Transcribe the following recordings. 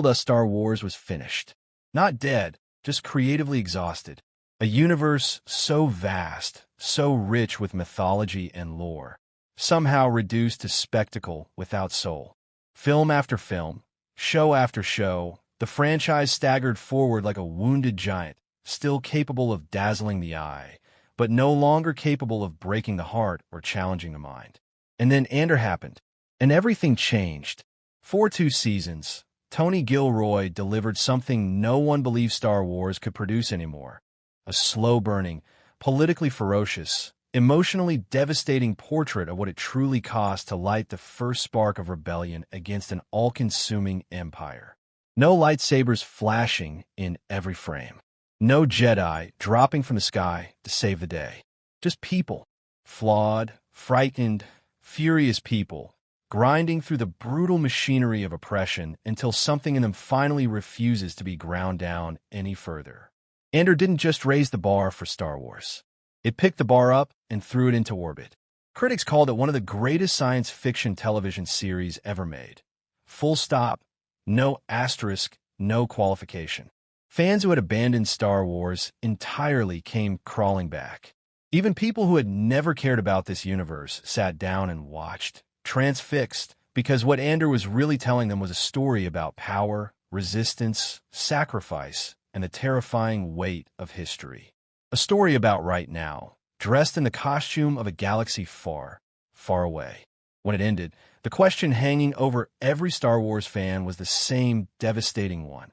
told us Star Wars was finished. Not dead, just creatively exhausted. A universe so vast, so rich with mythology and lore, somehow reduced to spectacle without soul. Film after film, show after show, the franchise staggered forward like a wounded giant, still capable of dazzling the eye, but no longer capable of breaking the heart or challenging the mind. And then Andor happened, and everything changed. For 2 seasons, Tony Gilroy delivered something no one believed Star Wars could produce anymore. A slow-burning, politically ferocious, emotionally devastating portrait of what it truly cost to light the first spark of rebellion against an all-consuming empire. No lightsabers flashing in every frame. No Jedi dropping from the sky to save the day. Just people. Flawed, frightened, furious people, grinding through the brutal machinery of oppression until something in them finally refuses to be ground down any further. Andor didn't just raise the bar for Star Wars. It picked the bar up and threw it into orbit. Critics called it one of the greatest science fiction television series ever made. Full stop. No asterisk, no qualification. Fans who had abandoned Star Wars entirely came crawling back. Even people who had never cared about this universe sat down and watched, transfixed, because what Andor was really telling them was a story about power, resistance, sacrifice, and the terrifying weight of history. A story about right now, dressed in the costume of a galaxy far, far away. When it ended, the question hanging over every Star Wars fan was the same devastating one.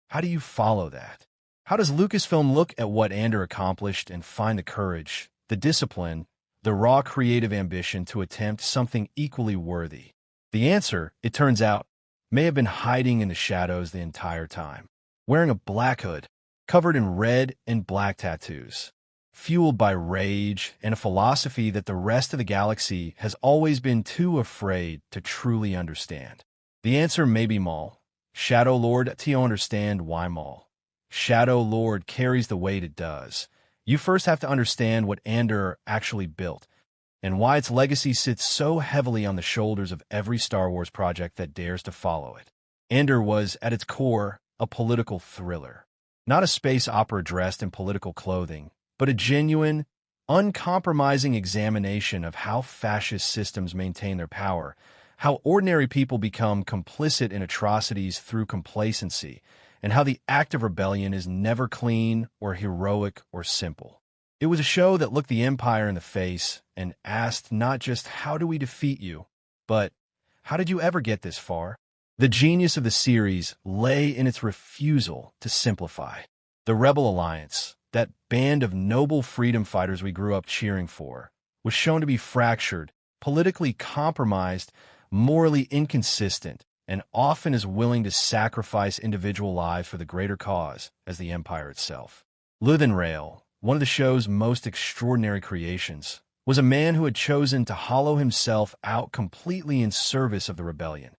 How do you follow that? How does Lucasfilm look at what Andor accomplished and find the courage, the discipline, the raw creative ambition to attempt something equally worthy? The answer, it turns out, may have been hiding in the shadows the entire time. Wearing a black hood, covered in red and black tattoos, fueled by rage and a philosophy that the rest of the galaxy has always been too afraid to truly understand. The answer may be Maul. Shadow Lord, to understand why Maul. Shadow Lord carries the weight it does. You first have to understand what Andor actually built, and why its legacy sits so heavily on the shoulders of every Star Wars project that dares to follow it. Andor was, at its core, a political thriller. Not a space opera dressed in political clothing, but a genuine, uncompromising examination of how fascist systems maintain their power, how ordinary people become complicit in atrocities through complacency, and how the act of rebellion is never clean or heroic or simple. It was a show that looked the Empire in the face and asked not just how do we defeat you, but how did you ever get this far? The genius of the series lay in its refusal to simplify. The Rebel Alliance, that band of noble freedom fighters we grew up cheering for, was shown to be fractured, politically compromised, morally inconsistent, and often as willing to sacrifice individual lives for the greater cause as the Empire itself. Luthen Rael, one of the show's most extraordinary creations, was a man who had chosen to hollow himself out completely in service of the rebellion,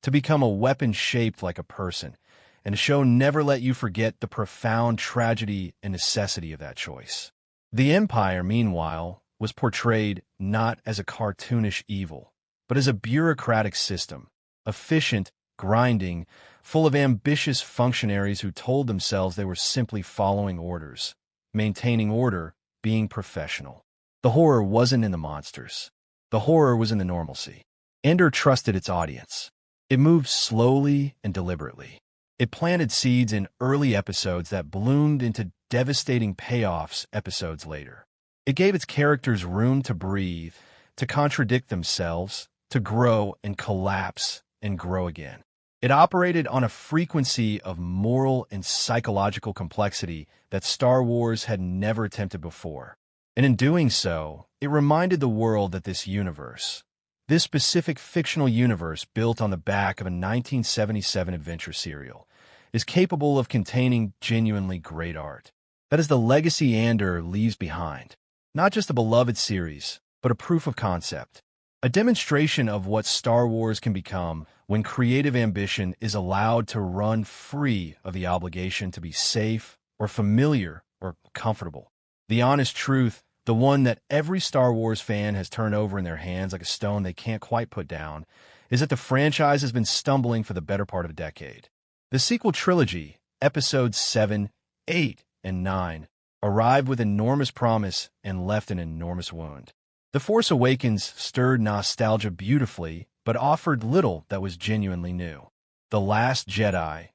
to become a weapon shaped like a person, and the show never let you forget the profound tragedy and necessity of that choice. The Empire, meanwhile, was portrayed not as a cartoonish evil, but as a bureaucratic system, efficient, grinding, full of ambitious functionaries who told themselves they were simply following orders, maintaining order, being professional. The horror wasn't in the monsters. The horror was in the normalcy. Andor trusted its audience. It moved slowly and deliberately. It planted seeds in early episodes that bloomed into devastating payoffs episodes later. It gave its characters room to breathe, to contradict themselves, to grow and collapse and grow again. It operated on a frequency of moral and psychological complexity that Star Wars had never attempted before. And in doing so, it reminded the world that this universe, this specific fictional universe built on the back of a 1977 adventure serial, is capable of containing genuinely great art. That is the legacy Andor leaves behind. Not just a beloved series, but a proof of concept. A demonstration of what Star Wars can become when creative ambition is allowed to run free of the obligation to be safe or familiar or comfortable. The honest truth, the one that every Star Wars fan has turned over in their hands like a stone they can't quite put down, is that the franchise has been stumbling for the better part of a decade. The sequel trilogy, Episodes 7, 8, and 9, arrived with enormous promise and left an enormous wound. The Force Awakens stirred nostalgia beautifully, but offered little that was genuinely new. The Last Jedi,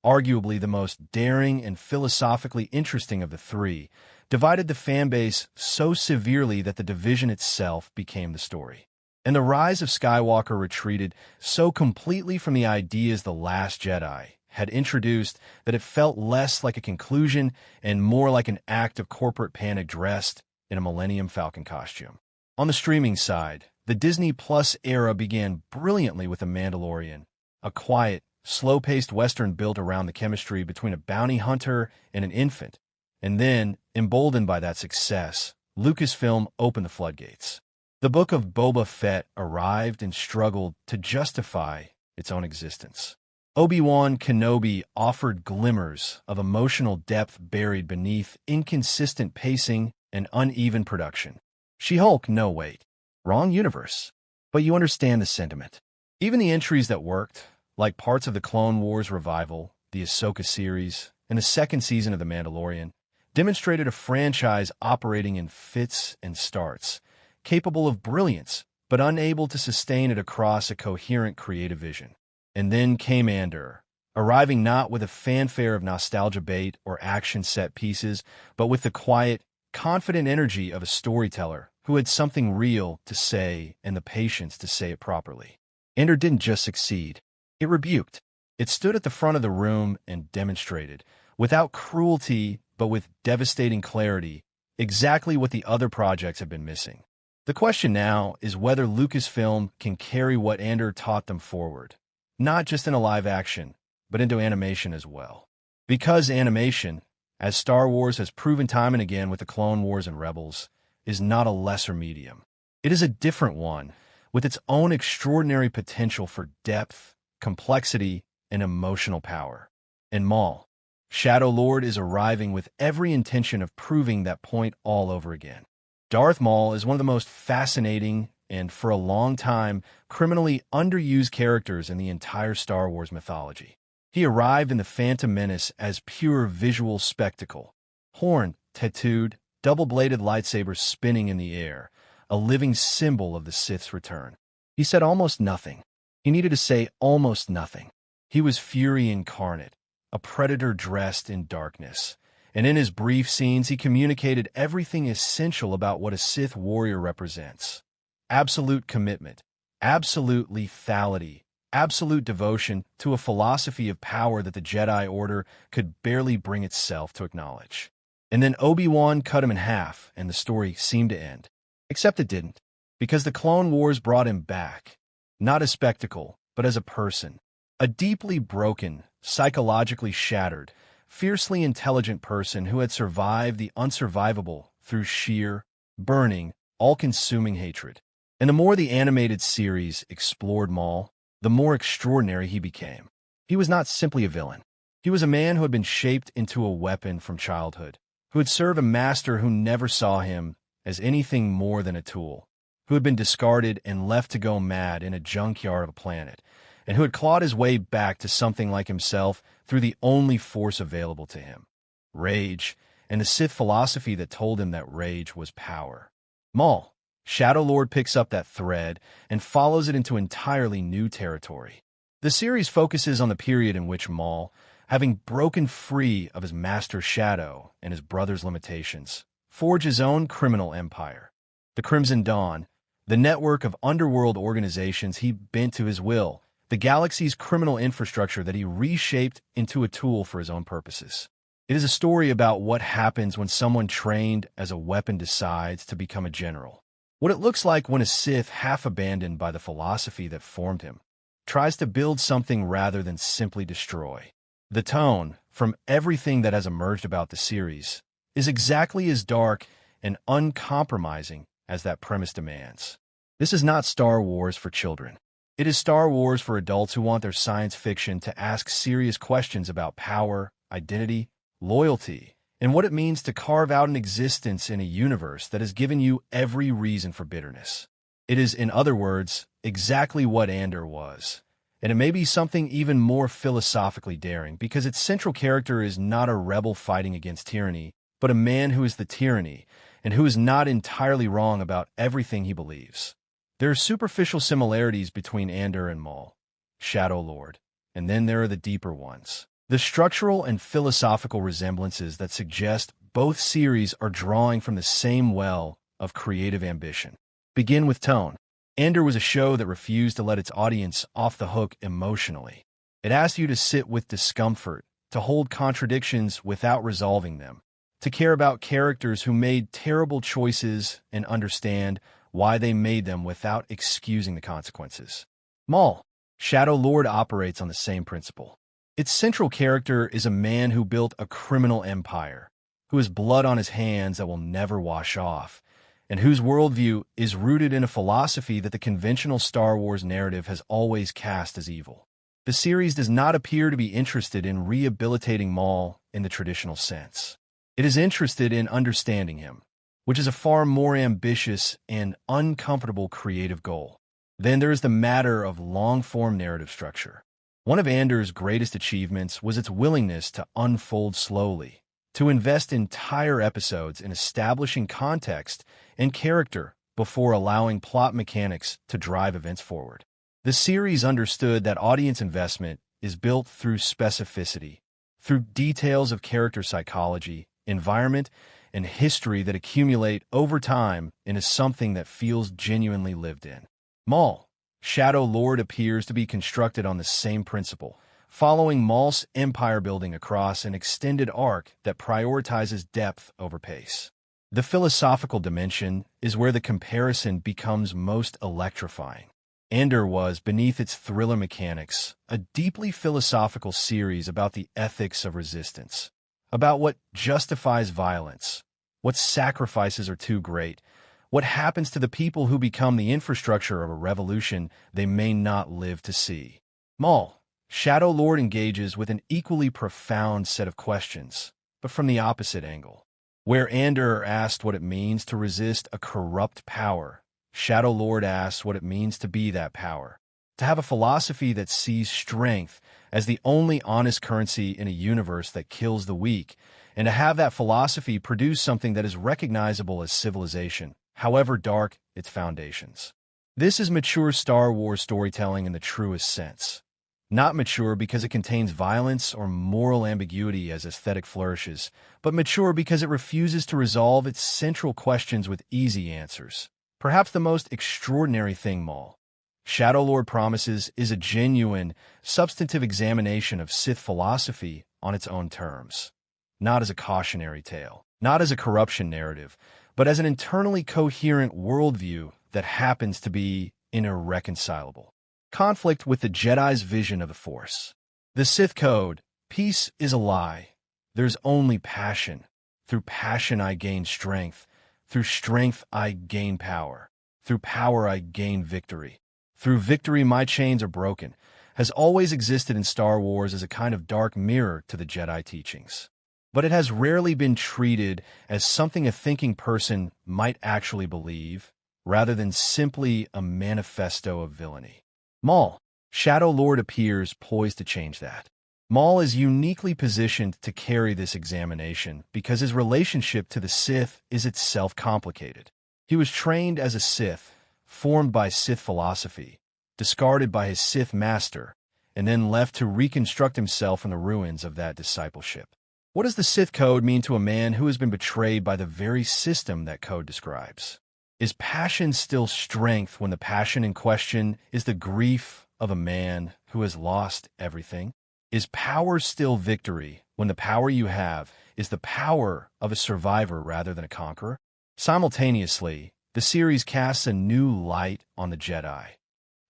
arguably the most daring and philosophically interesting of the three, divided the fanbase so severely that the division itself became the story. And The Rise of Skywalker retreated so completely from the ideas The Last Jedi had introduced that it felt less like a conclusion and more like an act of corporate panic dressed in a Millennium Falcon costume. On the streaming side, the Disney Plus era began brilliantly with The Mandalorian, a quiet, slow-paced Western built around the chemistry between a bounty hunter and an infant. And then, emboldened by that success, Lucasfilm opened the floodgates. The Book of Boba Fett arrived and struggled to justify its own existence. Obi-Wan Kenobi offered glimmers of emotional depth buried beneath inconsistent pacing and uneven production. She-Hulk, no wait. Wrong universe. But you understand the sentiment. Even the entries that worked, like parts of the Clone Wars revival, the Ahsoka series, and the second season of The Mandalorian, demonstrated a franchise operating in fits and starts, capable of brilliance, but unable to sustain it across a coherent creative vision. And then came Andor, arriving not with a fanfare of nostalgia bait or action set pieces, but with the quiet, confident energy of a storyteller who had something real to say and the patience to say it properly. Andor didn't just succeed. It rebuked. It stood at the front of the room and demonstrated, without cruelty but with devastating clarity, exactly what the other projects have been missing. The question now is whether Lucasfilm can carry what Andor taught them forward, not just in a live action, but into animation as well. Because animation, as Star Wars has proven time and again with the Clone Wars and Rebels, is not a lesser medium. It is a different one, with its own extraordinary potential for depth, complexity, and emotional power. And Maul, Shadow Lord, is arriving with every intention of proving that point all over again. Darth Maul is one of the most fascinating and, for a long time, criminally underused characters in the entire Star Wars mythology. He arrived in The Phantom Menace as pure visual spectacle. Horned, tattooed, double-bladed lightsaber spinning in the air, a living symbol of the Sith's return. He said almost nothing. He needed to say almost nothing. He was fury incarnate, a predator dressed in darkness. And in his brief scenes, he communicated everything essential about what a Sith warrior represents. Absolute commitment, absolute lethality, absolute devotion to a philosophy of power that the Jedi Order could barely bring itself to acknowledge. And then Obi-Wan cut him in half, and the story seemed to end. Except it didn't, because the Clone Wars brought him back, not as spectacle, but as a person. A deeply broken, psychologically shattered, fiercely intelligent person who had survived the unsurvivable through sheer, burning, all-consuming hatred. And the more the animated series explored Maul, the more extraordinary he became. He was not simply a villain. He was a man who had been shaped into a weapon from childhood, who had served a master who never saw him as anything more than a tool, who had been discarded and left to go mad in a junkyard of a planet, and who had clawed his way back to something like himself through the only force available to him, rage, and the Sith philosophy that told him that rage was power. Maul, Shadow Lord, picks up that thread and follows it into entirely new territory. The series focuses on the period in which Maul, having broken free of his master Shadow and his brother's limitations, forged his own criminal empire. The Crimson Dawn, the network of underworld organizations he bent to his will, the galaxy's criminal infrastructure that he reshaped into a tool for his own purposes. It is a story about what happens when someone trained as a weapon decides to become a general. What it looks like when a Sith, half abandoned by the philosophy that formed him, tries to build something rather than simply destroy. The tone, from everything that has emerged about the series, is exactly as dark and uncompromising as that premise demands. This is not Star Wars for children. It is Star Wars for adults who want their science fiction to ask serious questions about power, identity, loyalty, and what it means to carve out an existence in a universe that has given you every reason for bitterness. It is, in other words, exactly what Andor was, And it may be something even more philosophically daring, because its central character is not a rebel fighting against tyranny, but a man who is the tyranny, and who is not entirely wrong about everything he believes. There are superficial similarities between Andor and Maul, Shadow Lord, and then there are the deeper ones. The structural and philosophical resemblances that suggest both series are drawing from the same well of creative ambition. Begin with tone. Andor was a show that refused to let its audience off the hook emotionally. It asked you to sit with discomfort, to hold contradictions without resolving them, to care about characters who made terrible choices and understand why they made them without excusing the consequences. Maul, Shadow Lord, operates on the same principle. Its central character is a man who built a criminal empire, who has blood on his hands that will never wash off, and whose worldview is rooted in a philosophy that the conventional Star Wars narrative has always cast as evil. The series does not appear to be interested in rehabilitating Maul in the traditional sense. It is interested in understanding him, which is a far more ambitious and uncomfortable creative goal. Then there is the matter of long-form narrative structure. One of Andor's greatest achievements was its willingness to unfold slowly, to invest entire episodes in establishing context and character before allowing plot mechanics to drive events forward. The series understood that audience investment is built through specificity, through details of character psychology, environment, and history that accumulate over time into something that feels genuinely lived in. Maul, Shadow Lord, appears to be constructed on the same principle, following Maul's empire building across an extended arc that prioritizes depth over pace. The philosophical dimension is where the comparison becomes most electrifying. Andor was, beneath its thriller mechanics, a deeply philosophical series about the ethics of resistance, about what justifies violence, what sacrifices are too great, what happens to the people who become the infrastructure of a revolution they may not live to see. Maul, Shadow Lord, engages with an equally profound set of questions, but from the opposite angle. Where Andor asked what it means to resist a corrupt power, Shadow Lord asks what it means to be that power, to have a philosophy that sees strength as the only honest currency in a universe that kills the weak, and to have that philosophy produce something that is recognizable as civilization, however dark its foundations. This is mature Star Wars storytelling in the truest sense. Not mature because it contains violence or moral ambiguity as aesthetic flourishes, but mature because it refuses to resolve its central questions with easy answers. Perhaps the most extraordinary thing Maul, Shadow Lord, promises is a genuine, substantive examination of Sith philosophy on its own terms. Not as a cautionary tale, not as a corruption narrative, but as an internally coherent worldview that happens to be in irreconcilable conflict with the Jedi's vision of the Force. The Sith code, peace is a lie. There's only passion. Through passion I gain strength. Through strength I gain power. Through power I gain victory. Through victory my chains are broken, has always existed in Star Wars as a kind of dark mirror to the Jedi teachings. But it has rarely been treated as something a thinking person might actually believe, rather than simply a manifesto of villainy. Maul, Shadow Lord, appears poised to change that. Maul is uniquely positioned to carry this examination because his relationship to the Sith is itself complicated. He was trained as a Sith, formed by Sith philosophy, discarded by his Sith master, and then left to reconstruct himself from the ruins of that discipleship. What does the Sith code mean to a man who has been betrayed by the very system that code describes? Is passion still strength when the passion in question is the grief of a man who has lost everything? Is power still victory when the power you have is the power of a survivor rather than a conqueror? Simultaneously, the series casts a new light on the Jedi,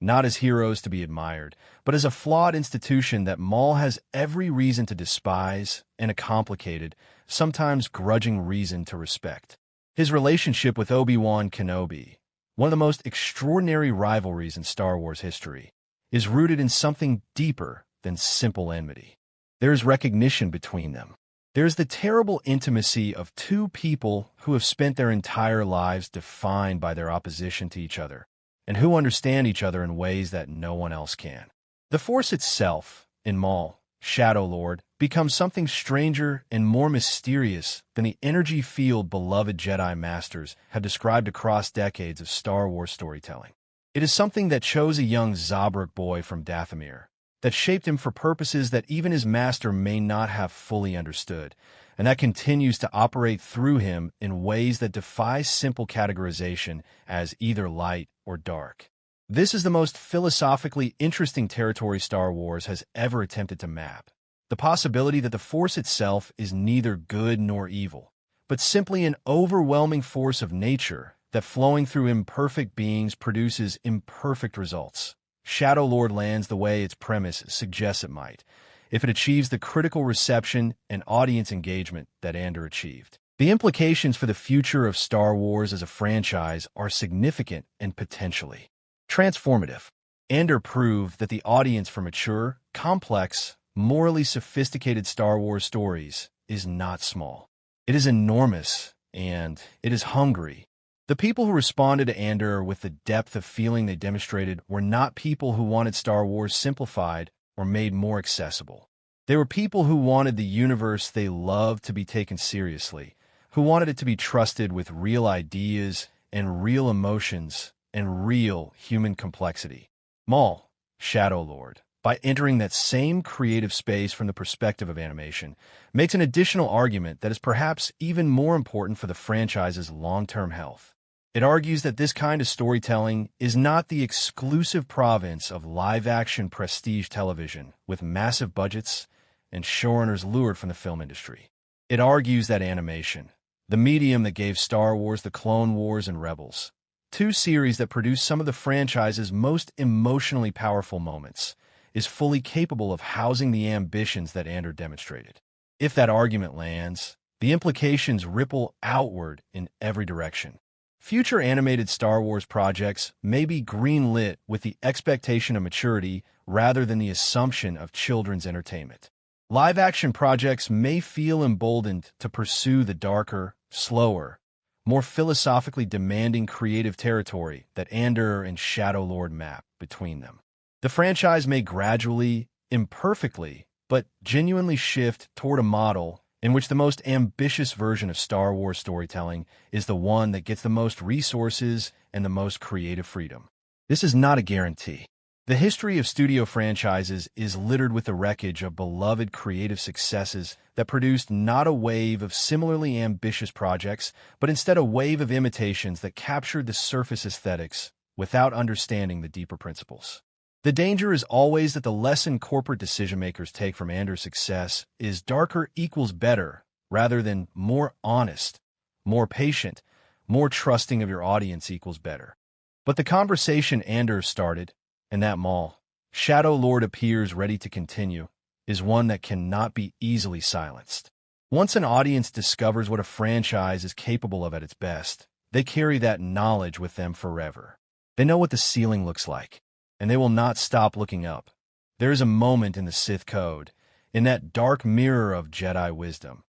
not as heroes to be admired, but as a flawed institution that Maul has every reason to despise and a complicated, sometimes grudging reason to respect. His relationship with Obi-Wan Kenobi, one of the most extraordinary rivalries in Star Wars history, is rooted in something deeper than simple enmity. There is recognition between them. There is the terrible intimacy of two people who have spent their entire lives defined by their opposition to each other, and who understand each other in ways that no one else can. The Force itself, in Maul, Shadow Lord, becomes something stranger and more mysterious than the energy field beloved Jedi Masters have described across decades of Star Wars storytelling. It is something that chose a young Zabrak boy from Dathomir, that shaped him for purposes that even his master may not have fully understood, and that continues to operate through him in ways that defy simple categorization as either light or dark. This is the most philosophically interesting territory Star Wars has ever attempted to map. The possibility that the Force itself is neither good nor evil, but simply an overwhelming force of nature that flowing through imperfect beings produces imperfect results. Shadow Lord lands the way its premise suggests it might, if it achieves the critical reception and audience engagement that Andor achieved. The implications for the future of Star Wars as a franchise are significant and potentially transformative. Andor proved that the audience for mature, complex, morally sophisticated Star Wars stories is not small. It is enormous, and it is hungry. The people who responded to Andor with the depth of feeling they demonstrated were not people who wanted Star Wars simplified or made more accessible. They were people who wanted the universe they loved to be taken seriously, who wanted it to be trusted with real ideas and real emotions and real human complexity. Maul, Shadow Lord, by entering that same creative space from the perspective of animation, makes an additional argument that is perhaps even more important for the franchise's long-term health. It argues that this kind of storytelling is not the exclusive province of live-action prestige television with massive budgets and showrunners lured from the film industry. It argues that animation, the medium that gave Star Wars the Clone Wars and Rebels, two series that produced some of the franchise's most emotionally powerful moments, is fully capable of housing the ambitions that Andor demonstrated. If that argument lands, the implications ripple outward in every direction. Future animated Star Wars projects may be green-lit with the expectation of maturity rather than the assumption of children's entertainment. Live-action projects may feel emboldened to pursue the darker, slower, more philosophically demanding creative territory that Andor and Shadow Lord map between them. The franchise may gradually, imperfectly, but genuinely shift toward a model in which the most ambitious version of Star Wars storytelling is the one that gets the most resources and the most creative freedom. This is not a guarantee. The history of studio franchises is littered with the wreckage of beloved creative successes that produced not a wave of similarly ambitious projects, but instead a wave of imitations that captured the surface aesthetics without understanding the deeper principles. The danger is always that the lesson corporate decision-makers take from Andor's success is darker equals better, rather than more honest, more patient, more trusting of your audience equals better. But the conversation Andor started, and that Maul, Shadow Lord appears ready to continue, is one that cannot be easily silenced. Once an audience discovers what a franchise is capable of at its best, they carry that knowledge with them forever. They know what the ceiling looks like, and they will not stop looking up. There is a moment in the Sith code, in that dark mirror of Jedi wisdom,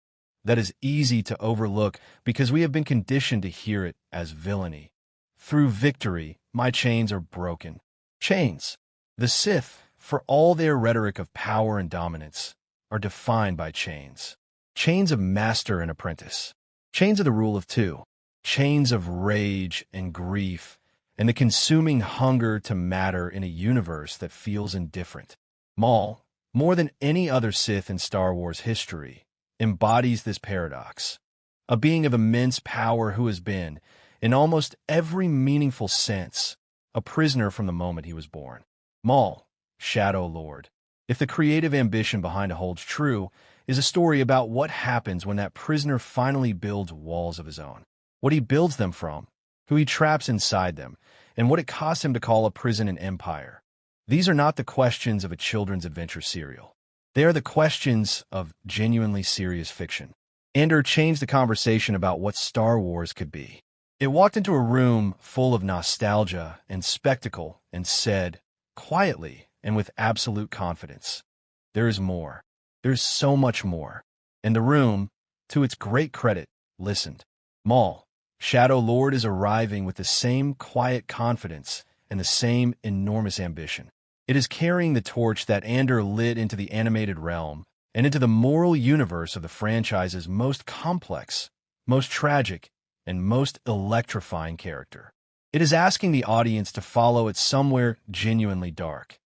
that is easy to overlook because we have been conditioned to hear it as villainy. Through victory, my chains are broken. Chains. The Sith, for all their rhetoric of power and dominance, are defined by chains. Chains of master and apprentice. Chains of the rule of two. Chains of rage and grief, and the consuming hunger to matter in a universe that feels indifferent. Maul, more than any other Sith in Star Wars history, embodies this paradox. A being of immense power who has been, in almost every meaningful sense, a prisoner from the moment he was born. Maul, Shadow Lord, if the creative ambition behind it holds true, is a story about what happens when that prisoner finally builds walls of his own. What he builds them from, who he traps inside them, and what it costs him to call a prison an empire. These are not the questions of a children's adventure serial. They are the questions of genuinely serious fiction. Andor changed the conversation about what Star Wars could be. It walked into a room full of nostalgia and spectacle and said, quietly and with absolute confidence, there is more. There is so much more. And the room, to its great credit, listened. Maul, Shadow Lord is arriving with the same quiet confidence and the same enormous ambition. It is carrying the torch that Andor lit into the animated realm and into the moral universe of the franchise's most complex, most tragic, and most electrifying character. It is asking the audience to follow it somewhere genuinely dark.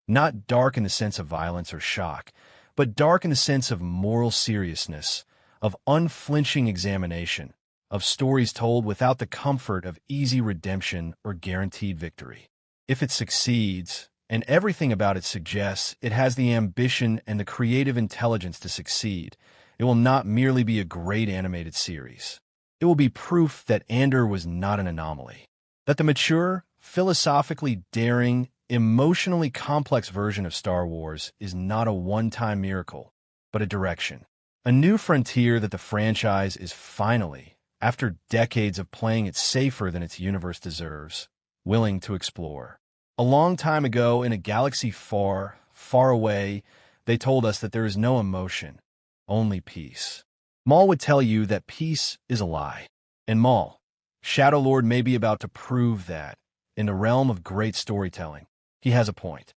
Not dark in the sense of violence or shock, but dark in the sense of moral seriousness, of unflinching examination, of stories told without the comfort of easy redemption or guaranteed victory. If it succeeds, and everything about it suggests it has the ambition and the creative intelligence to succeed, it will not merely be a great animated series. It will be proof that Andor was not an anomaly, that the mature, philosophically daring, emotionally complex version of Star Wars is not a one-time miracle, but a direction. A new frontier that the franchise is finally, after decades of playing it safer than its universe deserves, willing to explore. A long time ago, in a galaxy far, far away, they told us that there is no emotion, only peace. Maul would tell you that peace is a lie. And Maul, Shadow Lord, may be about to prove that, in the realm of great storytelling, he has a point.